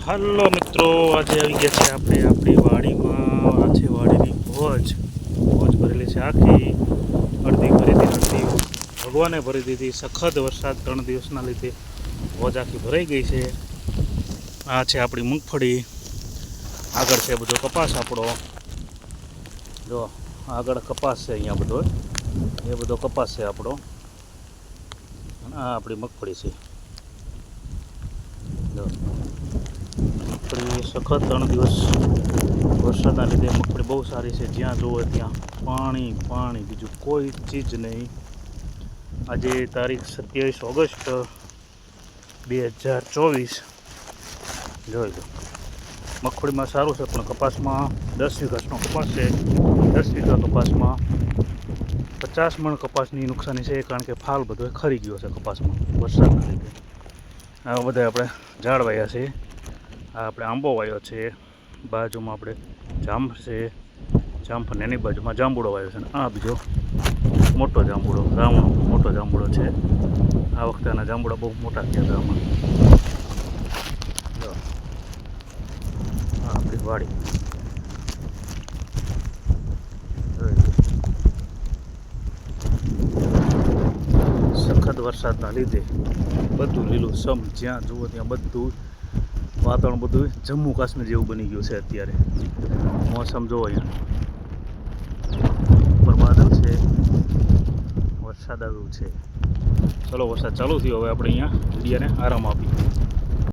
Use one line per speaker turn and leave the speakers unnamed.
હાલો મિત્રો, આજે આવી ગયા છે આપણે આપણી વાડીમાં. આ છે વાડીની ભોજ ભરેલી છે આખી. અડધી ભરી હતી, અડધી ભગવાને ભરી દીધી. સખત વરસાદ 3 દિવસના લીધે ભોજ આખી ભરાઈ ગઈ છે. આ છે આપણી મૂંગફળી. આગળ છે બધો કપાસ આપણો. જો આગળ કપાસ છે, અહીંયા બધો એ બધો કપાસ છે આપણો. આ આપણી મગફળી છે. જો મગફળી સખત 3 દિવસ વરસાદના લીધે મગફળી બહુ સારી છે. જ્યાં જુઓ ત્યાં પાણી પાણી, બીજું કોઈ ચીજ નહીં. આજે તારીખ 27 ઓગસ્ટ 2024. જોઈ લો, મગફળીમાં સારું છે, પણ કપાસમાં 10 વીઘાનો કપાસ છે. 10 વીઘા કપાસમાં 50 મણ કપાસની નુકસાની છે, કારણ કે ફાલ બધો ખરી ગયો છે કપાસમાં વરસાદના લીધે. આવા બધા આપણે ઝાડ વાવ્યા છે. આ આપણે આંબો વાવ્યો છે, બાજુમાં આપણે જામ છે, જામફળ એની બાજુમાં જાંબુડો વાવ્યો છે. અને આ બીજો મોટો જાંબુડો, રાવણો મોટો જાંબુડો છે. આ વખતે આના જાંબુડા બહુ મોટા થયા હતા આમાં. જો આ આપણી વાડી. સખત વરસાદના લીધે બધું લીલું સમ, જ્યાં જુઓ ત્યાં બધું વાતાવરણ બધું જમ્મુ કાશ્મીર જેવું બની ગયું છે અત્યારે. મોસમ જોવો, અહીંયા ઉપર વાદળ છે, વરસાદ આવ્યું છે. ચલો, વરસાદ ચાલુ થયો, હવે આપણે અહીંયા વિડીયાને આરામ આપીએ.